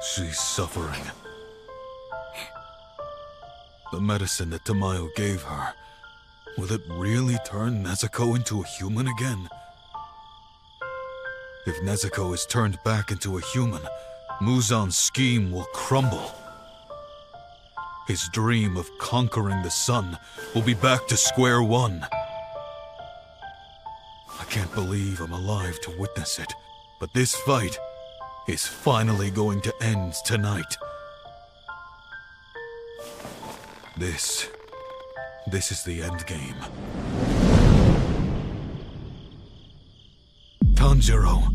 She's suffering. The medicine that Tamayo gave her, will it really turn Nezuko into a human again? If Nezuko is turned back into a human, Muzan's scheme will crumble. His dream of conquering the sun will be back to square one. I can't believe I'm alive to witness it, but this fight is finally going to end tonight. This is the end game. Tanjiro,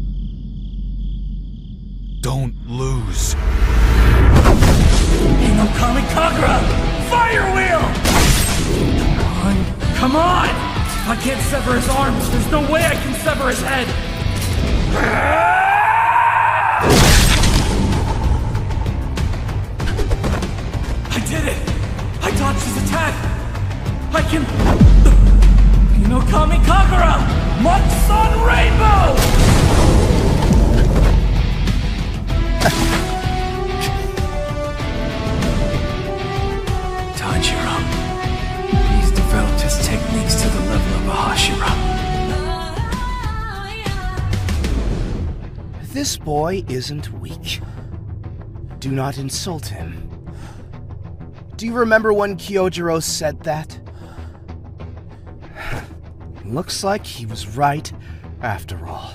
don't lose. Hinokami Kagura! Fire wheel! Come on! If I can't sever his arms, there's no way I can sever his head! I did it! I dodged his attack! I can... Hinokami Kagura! Monk Sun Rainbow! Tanjiro. He's developed his techniques to the level of a Hashira. This boy isn't weak. Do not insult him. Do you remember when Kyojiro said that? Looks like he was right, after all.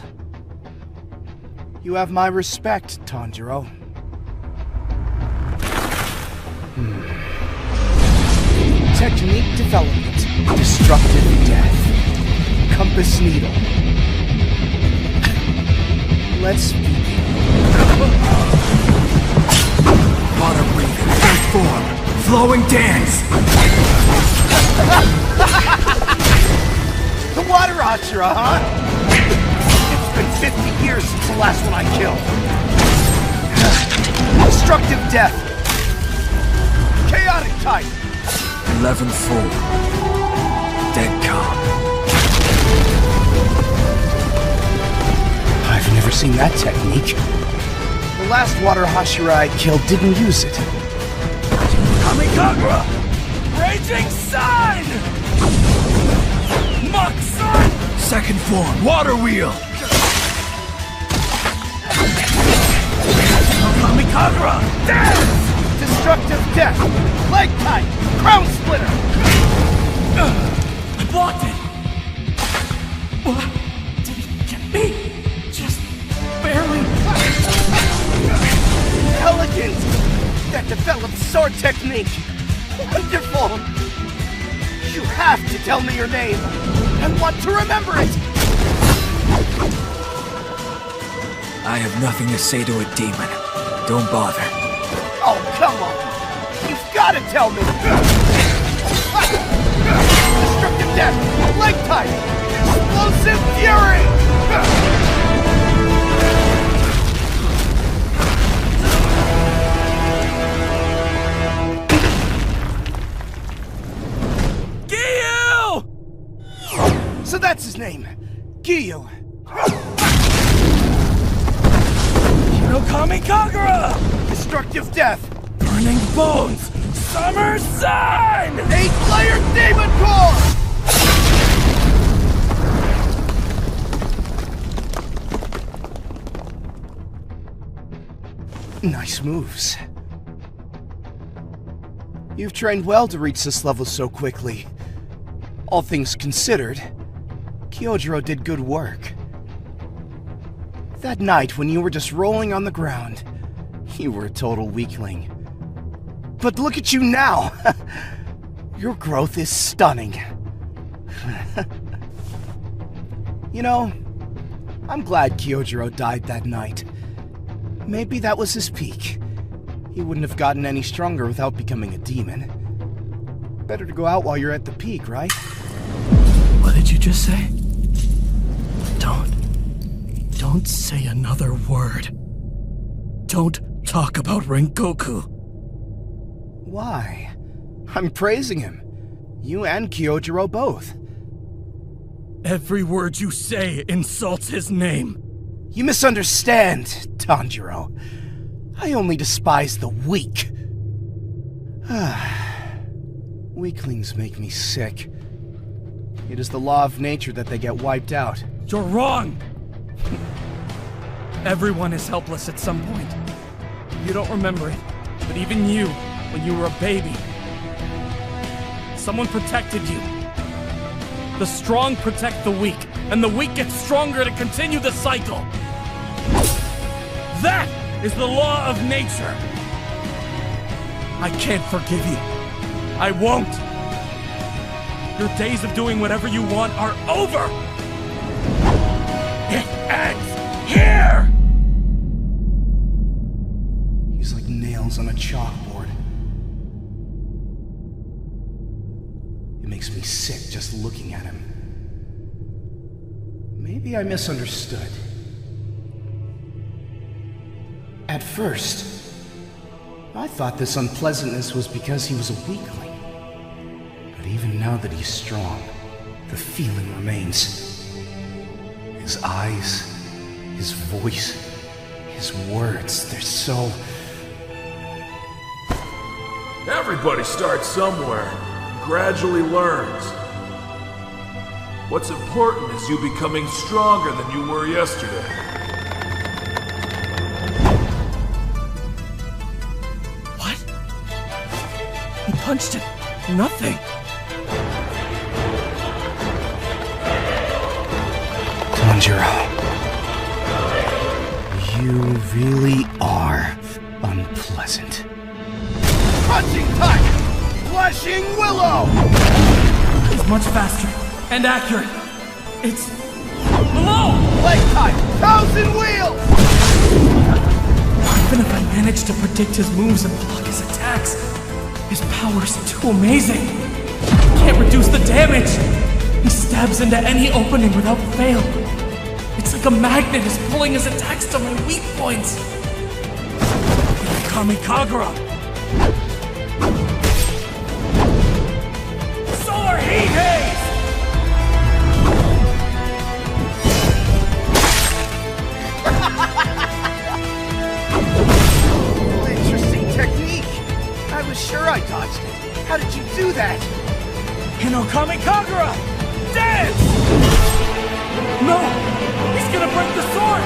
You have my respect, Tanjiro. Technique development. Destructive death. Compass needle. Let's begin. Water breathing, earth form, flowing dance. The water Hashira, huh? It's been 50 years since the last one I killed. Destructive death. Chaotic type. 11-4. Dead calm. I've never seen that technique. The last water Hashira I killed didn't use it. Kamikagura! Raging Sun! Mach Sun! Second form, water wheel. Kamikagura! Dance! Destructive death. Leg tight. Crown splitter. I blocked it! What? Did he get me? Just barely. Elegant. That developed sword technique. Wonderful. You have to tell me your name. I want to remember it. I have nothing to say to a demon. Don't bother. Oh, come on. You've got to tell me. Destructive death. Leg tight. Explosive fury. So that's his name. Giyu. Hinokami Kagura! Destructive death. Burning bones! Summer sun! 8-layer demon core! Nice moves. You've trained well to reach this level so quickly. All things considered, Kyojiro did good work. That night when you were just rolling on the ground, you were a total weakling. But look at you now! Your growth is stunning. You know, I'm glad Kyojiro died that night. Maybe that was his peak. He wouldn't have gotten any stronger without becoming a demon. Better to go out while you're at the peak, right? What did you just say? Don't say another word. Don't talk about Rengoku. Why? I'm praising him. You and Kyojiro both. Every word you say insults his name. You misunderstand, Tanjiro. I only despise the weak. Weaklings make me sick. It is the law of nature that they get wiped out. You're wrong! Everyone is helpless at some point. You don't remember it, but even you, when you were a baby, someone protected you. The strong protect the weak, and the weak get stronger to continue the cycle. That is the law of nature. I can't forgive you. I won't. Your days of doing whatever you want are over. It ends here! He's like nails on a chalkboard. It makes me sick just looking at him. Maybe I misunderstood. At first, I thought this unpleasantness was because he was a weakling. But even now that he's strong, the feeling remains. His eyes, his voice, his words, they're so... Everybody starts somewhere, and gradually learns. What's important is you becoming stronger than you were yesterday. What? He punched it. Nothing. Tanjiro, you really are unpleasant. Crunching time! Flashing Willow! He's much faster and accurate. It's... below! Leg time! Thousand Wheels! Even if I manage to predict his moves and block his attacks, his power's too amazing. I can't reduce the damage. He stabs into any opening without fail. It's like a magnet is pulling his attacks to my weak points. Kami Kagura! Solar Heat Haze! Interesting technique. I was sure I dodged it. How did you do that? Hinokami Kagura! Dance! No! He's gonna break the sword!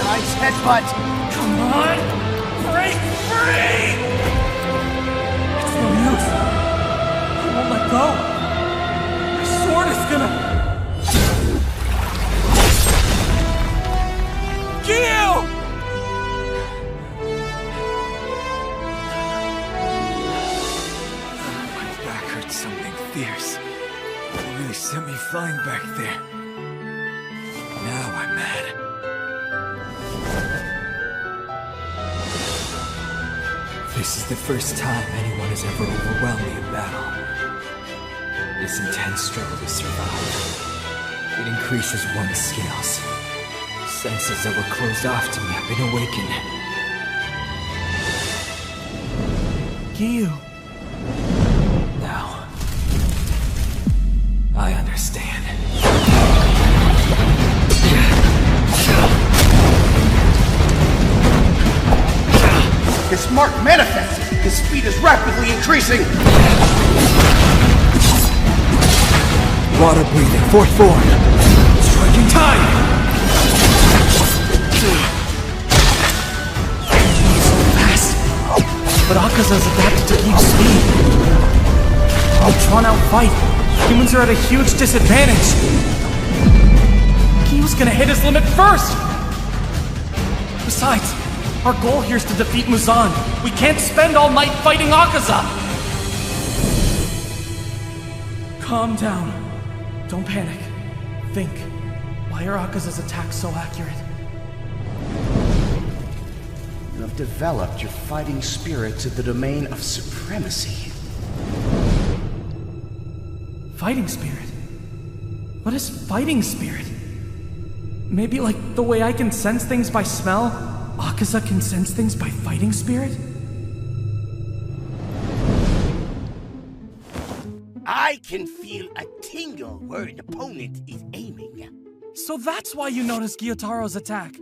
Nice headbutt. Come on! Break free! It's no use. I won't let go. My sword is gonna... Gyu! My back hurts something fierce. It really sent me flying back there. Now I'm mad. This is the first time anyone has ever overwhelmed me in battle. This intense struggle to survive. It increases one's scales. Senses that were closed off to me have been awakened. Gyu. Now, I understand. His mark manifests. His speed is rapidly increasing. Water breathing, fourth form. Striking time! But Akaza's adapted to keep speed. A drawn-out fight. Humans are at a huge disadvantage. Gyu's gonna hit his limit first! Besides, our goal here is to defeat Muzan. We can't spend all night fighting Akaza! Calm down. Don't panic. Think. Why are Akaza's attacks so accurate? You have developed your fighting spirit to the domain of supremacy. Fighting spirit? What is fighting spirit? Maybe like the way I can sense things by smell, Akaza can sense things by fighting spirit? I can feel a tingle where an opponent is aiming. So that's why you noticed Gyotaro's attack,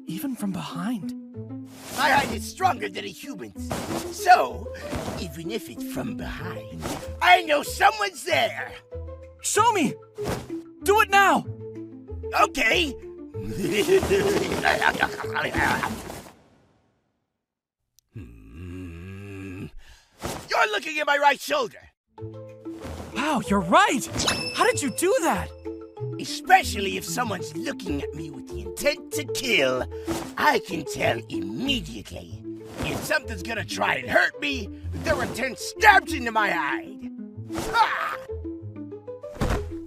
even from behind. My hide is stronger than a human's. So, even if it's from behind, I know someone's there. Show me! Do it now! Okay. You're looking at my right shoulder. Wow, you're right! How did you do that? Especially if someone's looking at me with the intent to kill, I can tell immediately. If something's gonna try and hurt me, their intent stabs into my hide. Ha!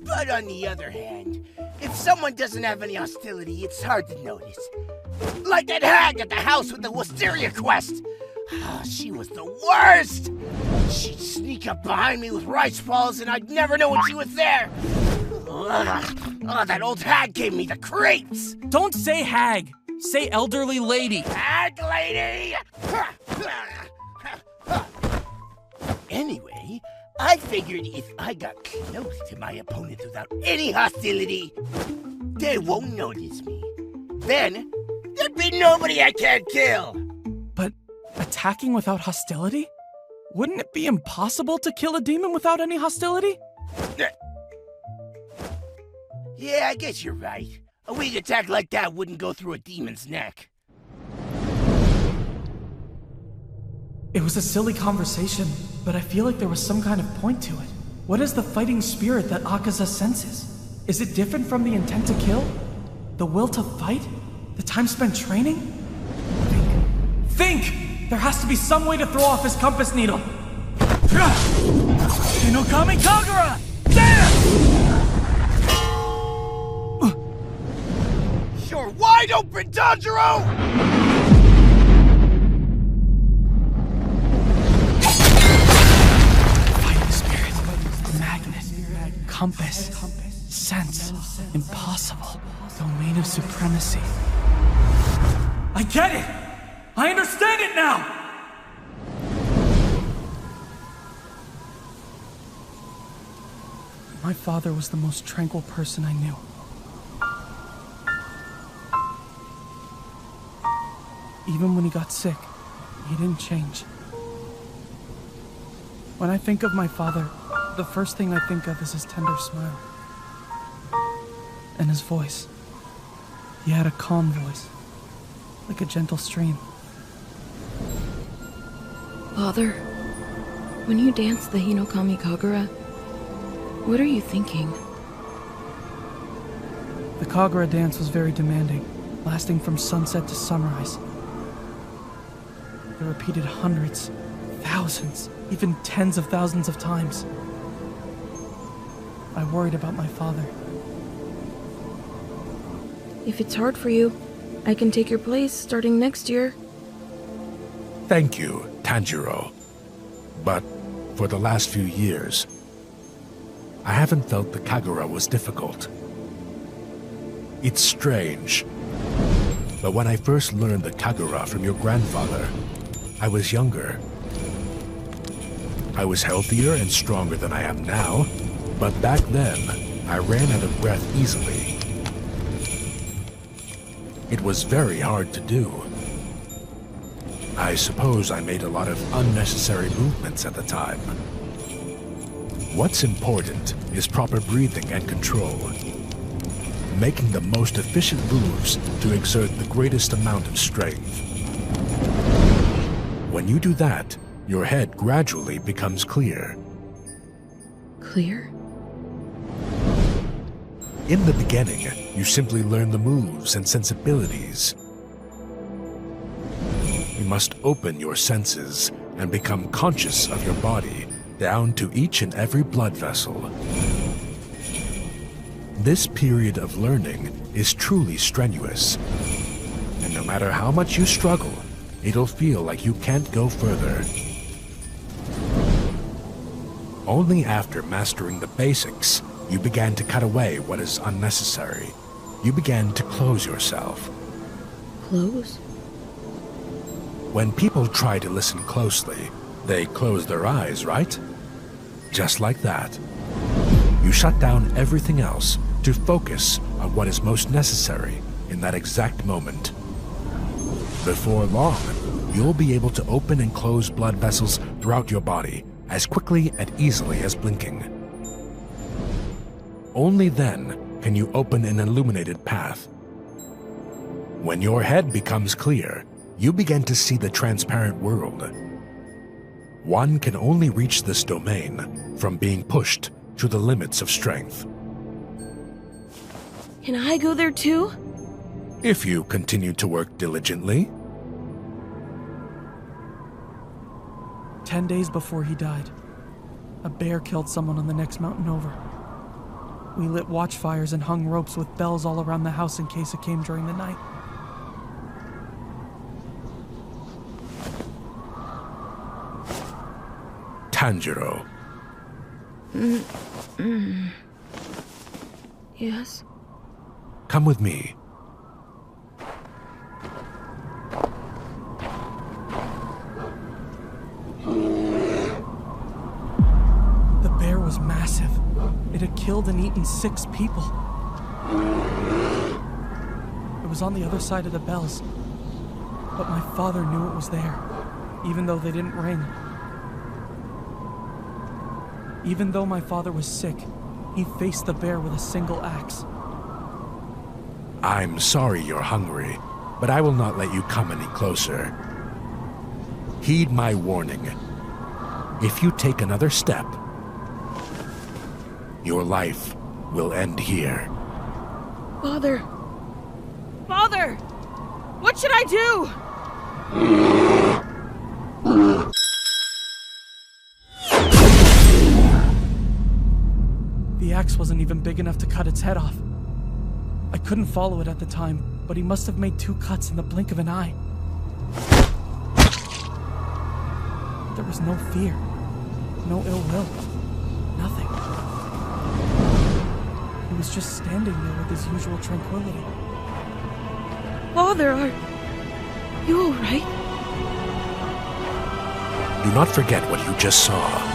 But on the other hand, if someone doesn't have any hostility, it's hard to notice. Like that hag at the house with the Wisteria quest. She was the worst! She'd sneak up behind me with rice balls and I'd never know when she was there. That old hag gave me the creeps! Don't say hag. Say elderly lady. Hag lady! Anyway, I figured if I got close to my opponent without any hostility, they won't notice me. Then, there'd be nobody I can't kill! But attacking without hostility? Wouldn't it be impossible to kill a demon without any hostility? Yeah, I guess you're right. A weak attack like that wouldn't go through a demon's neck. It was a silly conversation, but I feel like there was some kind of point to it. What is the fighting spirit that Akaza senses? Is it different from the intent to kill? The will to fight? The time spent training? Think! There has to be some way to throw off his compass needle. Hinokami Kagura! You're wide open, Tanjiro! Fighting spirit, magnet, compass, sense, impossible, domain of supremacy. I get it! I understand it now! My father was the most tranquil person I knew. Even when he got sick, he didn't change. When I think of my father, the first thing I think of is his tender smile. And his voice. He had a calm voice, like a gentle stream. Father, when you dance the Hinokami Kagura, what are you thinking? The Kagura dance was very demanding, lasting from sunset to sunrise. They repeated hundreds, thousands, even tens of thousands of times. I worried about my father. If it's hard for you, I can take your place starting next year. Thank you, Tanjiro. But for the last few years, I haven't felt the Kagura was difficult. It's strange, but when I first learned the Kagura from your grandfather, I was younger. I was healthier and stronger than I am now, but back then, I ran out of breath easily. It was very hard to do. I suppose I made a lot of unnecessary movements at the time. What's important is proper breathing and control. Making the most efficient moves to exert the greatest amount of strength. When you do that, your head gradually becomes clear. Clear? In the beginning, you simply learn the moves and sensibilities. You must open your senses and become conscious of your body, down to each and every blood vessel. This period of learning is truly strenuous, and no matter how much you struggle, it'll feel like you can't go further. Only after mastering the basics, you began to cut away what is unnecessary. You began to close yourself. Close? When people try to listen closely, they close their eyes, right? Just like that. You shut down everything else to focus on what is most necessary in that exact moment. Before long, you'll be able to open and close blood vessels throughout your body as quickly and easily as blinking. Only then can you open an illuminated path. When your head becomes clear, you begin to see the transparent world. One can only reach this domain from being pushed to the limits of strength. Can I go there too? If you continue to work diligently. 10 days before he died, a bear killed someone on the next mountain over. We lit watchfires and hung ropes with bells all around the house in case it came during the night. Tanjiro. Yes? Come with me. The bear was massive. It had killed and eaten 6 people. It was on the other side of the bells, but my father knew it was there, even though they didn't ring. Even though my father was sick, he faced the bear with a single axe. I'm sorry you're hungry, but I will not let you come any closer. Heed my warning. If you take another step, your life will end here. Father! Father! What should I do? The axe wasn't even big enough to cut its head off. I couldn't follow it at the time, but he must have made 2 cuts in the blink of an eye. There was no fear, no ill will, nothing. He was just standing there with his usual tranquility. Father, are you all right? Do not forget what you just saw.